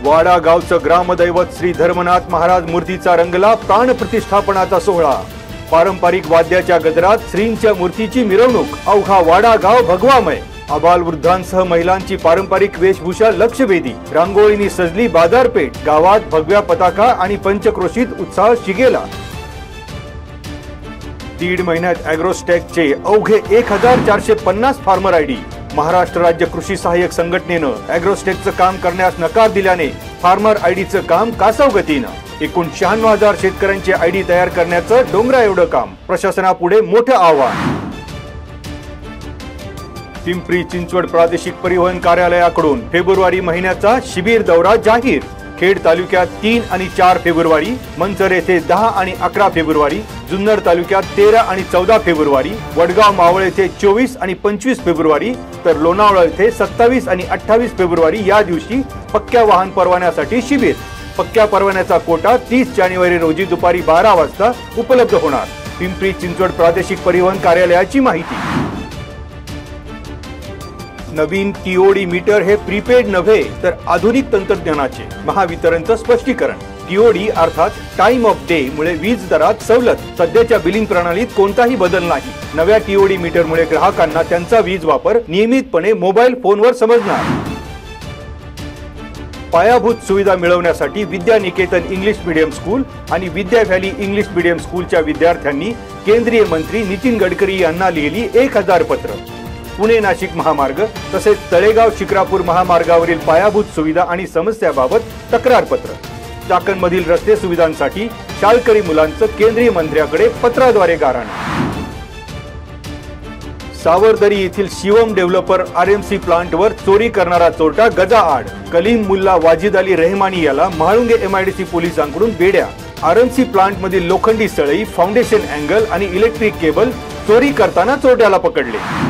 वाडा गावचं ग्रामदैवत श्री धर्मनाथ महाराज मूर्तीचा रंगला प्राण प्रतिष्ठापनाचा सोहळा। पारंपरिक वाद्याच्या गजरात श्रींच्या मूर्तीची मिरवणूक, अवघा वाडा गाव भगवामय। आबाल वृद्धांसह महिलांची पारंपरिक वेशभूषा लक्षवेधी, रांगोळीनी सजली बाजारपेठ। गावात भगव्या पताका आणि पंचक्रोशीत उत्साह शिगेला। 1.5 महिन्यात अॅग्रोस्टॅकचे अवघे 1450 फार्मर आयडी। महाराष्ट्र राज्य कृषी सहाय्यक संघटनेनं अॅग्रोस्टॅकचं काम करण्यास नकार दिल्याने फार्मर आयडीचं काम कासव गतीनं। एकूण 96,000 शेतकऱ्यांचे आयडी तयार करण्याचं डोंगरा एवढं काम। प्रशासनापुढे मोठं आव्हान। पिंपरी चिंचवड प्रादेशिक परिवहन कार्यालयाकडून फेब्रुवारी महिन्याचा शिबिर दौरा जाहीर। खेड तालुक्यात 3 आणि 4 फेब्रुवारी, मंचर येथे 10 आणि 11 फेब्रुवारी, जुन्नर तालुक्यात 13 आणि 14 फेब्रुवारी, वडगाव मावळ येथे 24 आणि 25 फेब्रुवारी, तर लोणावळा येथे 27 आणि 28 फेब्रुवारी या दिवशी पक्क्या वाहन परवान्यासाठी शिबिर। पक्क्या परवान्याचा कोटा 30 जानेवारी रोजी दुपारी 12 वाजता उपलब्ध होणार। पिंपरी चिंचवड प्रादेशिक परिवहन कार्यालयाची माहिती। नवीन टीओडी मीटर हे प्रीपेड नव्हे तर आधुनिक तंत्रज्ञानाचे। महावितरणचं स्पष्टीकरण। टीओडी अर्थात टाइम ऑफ डे मुळे वीज दरात सवलत। सध्याच्या बिलिंग प्रणालीत कोणताही बदल नाही। नव्या टीओडी मीटरमुळे ग्राहकांना त्यांचा वीज वापर नियमितपणे मोबाईल फोनवर समजणार। पायाभूत सुविधा मिळवण्यासाठी Vidya Niketan English medium school आणि विद्या व्हॅली इंग्लिश मीडियम स्कूलच्या विद्यार्थ्यांनी केंद्रीय मंत्री नितीन गडकरी यांना लिहिली 1000 पत्र। पुणे नाशिक महामार्ग तसेच तळेगाव शिक्रापूर महामार्गावरील पायाभूत सुविधा आणि समस्याबाबत तक्रारपत्र। चाकणमधील रस्ते सुविधांसाठी शाळकरी मुलांचं केंद्रीय मंत्र्याकडे पत्राद्वारे गाऱ्हाण। सावरदरी येथील शिवम डेव्हलपर आरएमसी प्लांटवर चोरी करणारा चोरटा गजाआड। कलीम मुल्ला वाजिद अली रहमानी याला म्हाळुंगे एमआयडीसी पोलिसांकडून बेड्या। आरएमसी प्लांट मधील लोखंडी सळई, फाउंडेशन अँगल आणि इलेक्ट्रिक केबल चोरी करताना चोरट्याला पकडले।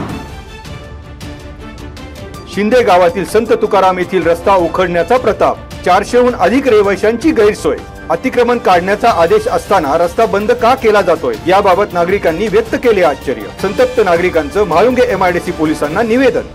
शिंदे गावातील संत तुकाराम येथील रस्ता उखडण्याचा प्रताप। 400हून अधिक रहिवाशांची गैरसोय। अतिक्रमण काढण्याचा आदेश असताना रस्ता बंद का केला जातोय याबाबत नागरिकांनी व्यक्त केले आश्चर्य। संतप्त नागरिकांचं म्हाळुंगे एमआयडीसी पोलिसांना निवेदन।